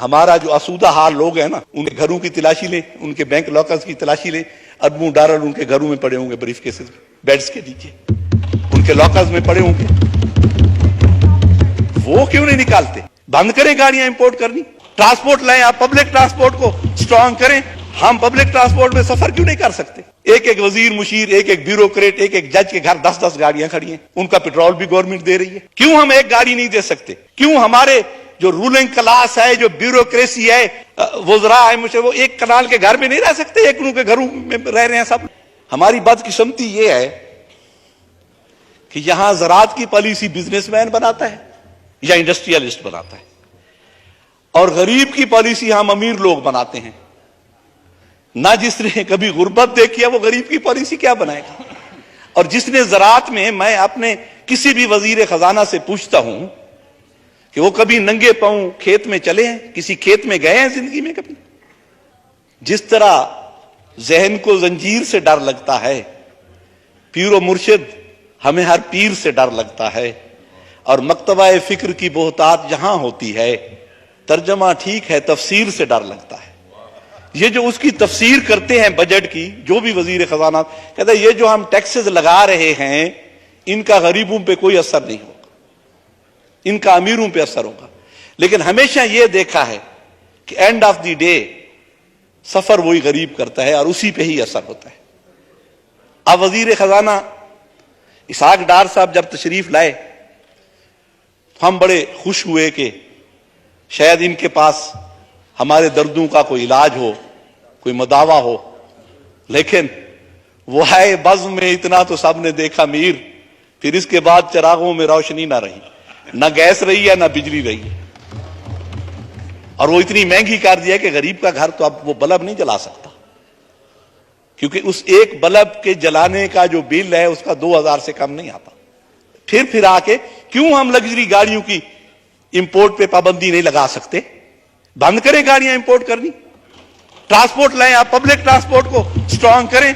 हमारा जो आसूदा हाल लोग हैं ना, उनके घरों की तलाशी लें, उनके बैंक लॉकर्स की तलाशी लें। अरबों डॉलर उनके घरों में पड़े होंगे, ब्रीफ केसेस में, बेड्स के नीचे, उनके लॉकर्स में पड़े होंगे। वो क्यों नहीं निकालते? बंद करें गाड़ियां इंपोर्ट करनी, ट्रांसपोर्ट लाएं, आप पब्लिक ट्रांसपोर्ट को स्ट्रांग करें। हम पब्लिक ट्रांसपोर्ट में सफर क्यों नहीं कर सकते? एक एक वजीर मुशीर, एक एक ब्यूरोक्रेट, एक एक जज के घर 10-10 गाड़ियां खड़ी हैं, उनका पेट्रोल भी गवर्नमेंट दे रही है। क्यों हम एक गाड़ी नहीं दे सकते? क्यों हमारे जो रूलिंग क्लास है, जो ब्यूरोक्रेसी है, वज़रा है, मुझे वो एक कनाल के घर में नहीं रह सकते, एक के घरों में रह रहे हैं सब। हमारी बदकिस्मती ये है कि यहां ज़राअत की पॉलिसी बिजनेसमैन बनाता है या इंडस्ट्रियलिस्ट बनाता है, और गरीब की पॉलिसी हम अमीर लोग बनाते हैं। ना जिसने कभी गुर्बत देखी है वो गरीब की पॉलिसी क्या बनाएगा? और जिसने ज़राअत में, मैं अपने किसी भी वजीर खजाना से पूछता हूं कि वो कभी नंगे पांव खेत में चले हैं, किसी खेत में गए हैं जिंदगी में कभी? जिस तरह जहन को जंजीर से डर लगता है, पीर व मुर्शिद हमें हर पीर से डर लगता है, और मकतबा फिक्र की बोहतात जहां होती है, तर्जमा ठीक है तफसीर से डर लगता है। ये जो उसकी तफसीर करते हैं बजट की, जो भी वजीर खजाना कहता है ये जो हम टैक्सेस लगा रहे हैं इनका गरीबों पे कोई असर नहीं होगा, इनका अमीरों पे असर होगा। लेकिन हमेशा यह देखा है कि एंड ऑफ द डे सफर वही गरीब करता है और उसी पे ही असर होता है। अब वजीर खजाना इसहाक डार साहब जब तशरीफ लाए, हम बड़े खुश हुए कि शायद इनके पास हमारे दर्दों का कोई इलाज हो, कोई मदावा हो। लेकिन वो है बज़्म में इतना तो सबने देखा मीर, फिर इसके बाद चिरागों में रोशनी ना रही, ना गैस रही है ना बिजली रही है, और वो इतनी महंगी कर दिया कि गरीब का घर तो अब वो बल्ब नहीं जला सकता, क्योंकि उस एक बल्ब के जलाने का जो बिल है उसका 2000 से कम नहीं आता। फिर आके क्यों हम लग्जरी गाड़ियों की इंपोर्ट पे पाबंदी नहीं लगा सकते? बंद करें गाड़ियां इंपोर्ट करनी, ट्रांसपोर्ट लाएं, आप पब्लिक ट्रांसपोर्ट को स्ट्रांग करें।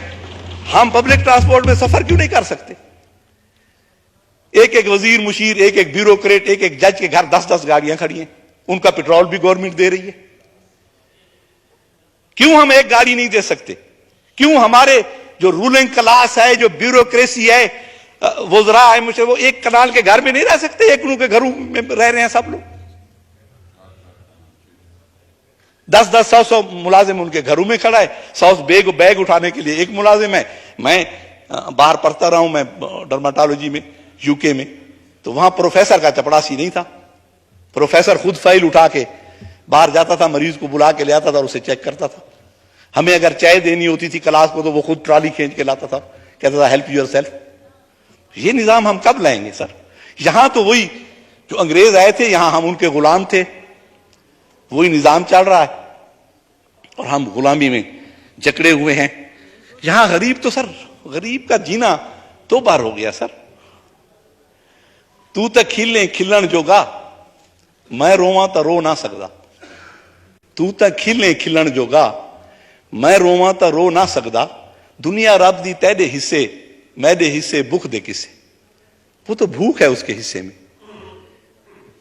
हम पब्लिक ट्रांसपोर्ट में सफर क्यों नहीं कर सकते? एक एक वजीर मुशीर, एक एक ब्यूरोक्रेट, एक एक जज के घर 10-10 गाड़ियां खड़ी हैं, उनका पेट्रोल भी गवर्नमेंट दे रही है। क्यों हम एक गाड़ी नहीं दे सकते? क्यों हमारे जो रूलिंग क्लास है, जो ब्यूरोक्रेसी है, वज़रा है, मुझे वो एक कनाल के घर में नहीं रह सकते, एक के घरों में रह रहे हैं सब लोग। 10-10, 100-100 मुलाजिम उनके घरों में खड़ा है। 100 बैग उठाने के लिए एक मुलाजिम है। मैं बाहर पढ़ता रहा हूं, मैं डर्माटोलॉजी में यूके में, तो वहां प्रोफेसर का चपड़ासी नहीं था। प्रोफेसर खुद फाइल उठा के बाहर जाता था, मरीज को बुला के ले आता था और उसे चेक करता था। हमें अगर चाय देनी होती थी क्लास को तो वो खुद ट्रॉली खींच के लाता था, कहता था हेल्प यूर सेल्फ। ये निजाम हम कब लाएंगे सर? यहां तो वही जो अंग्रेज आए थे, यहां हम उनके गुलाम थे, वही निजाम चल रहा है और हम गुलामी में जकड़े हुए हैं। यहां गरीब तो सर, गरीब का जीना तो बार हो गया सर। तू तो खिले खिलन जोगा, मैं रोवां तो रो ना सकदा। तू तो खिले खिलन जोगा, मैं रोवां तो रो ना सकदा। दुनिया रब दी तेरे हिस्से, मैदे हिस्से भूख दे किसे। वो तो भूख है उसके हिस्से में।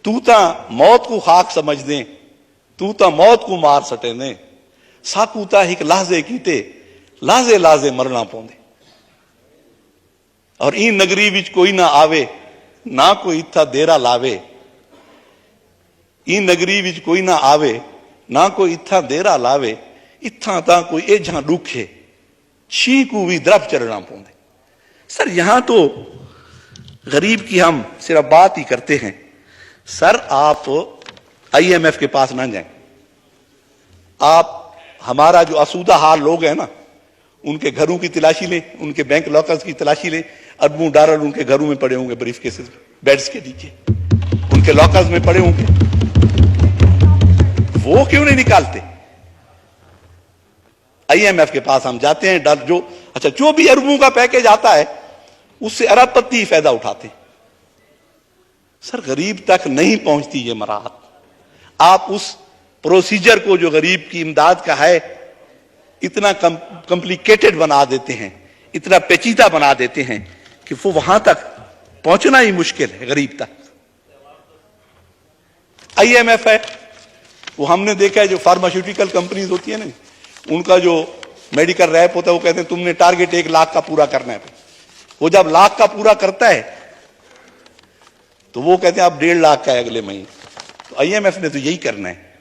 तू तो मौत को खाक समझ दे, तू तो मौत को मार सटे ने। साकूता एक लाजे कीते, लाजे लाजे मरना पौंदे। और ई नगरी विच कोई ना आवे, ना कोई इत्था देरा लावे। ई नगरी विच कोई ना आवे, ना कोई इत्था देरा लावे। इत्था ता कोई एझा दुखे, शी को भी द्रफ चढ़ना पौंदे। सर यहां तो गरीब की हम सिर्फ बात ही करते हैं। सर आप IMF के पास ना जाएं। आप हमारा जो आसूदा हाल लोग हैं ना, उनके घरों की तलाशी लें, उनके बैंक लॉकर्स की तलाशी लें। अरबों डॉलर उनके घरों में पड़े होंगे, ब्रीफ केसेस में, बेड्स के नीचे, उनके लॉकर्स में पड़े होंगे। वो क्यों नहीं निकालते? IMF के पास हम जाते हैं, जो भी अरबों का पैकेज आता है उससे अरबपति फायदा उठाते हैं। सर गरीब तक नहीं पहुंचती ये मराहत। आप उस प्रोसीजर को जो गरीब की इमदाद का है इतना कॉम्प्लिकेटेड बना देते हैं, इतना पेचीदा बना देते हैं कि वो वहां तक पहुंचना ही मुश्किल है गरीब तक। IMF है, वो हमने देखा है, जो फार्मास्यूटिकल कंपनीज होती है ना, उनका जो मेडिकल रैप होता है, वो कहते हैं तुमने टारगेट 1 लाख का पूरा करना है। वो जब लाख का पूरा करता है तो वो कहते हैं आप 1.5 लाख का है अगले महीने। तो आईएमएफ ने तो यही करना है।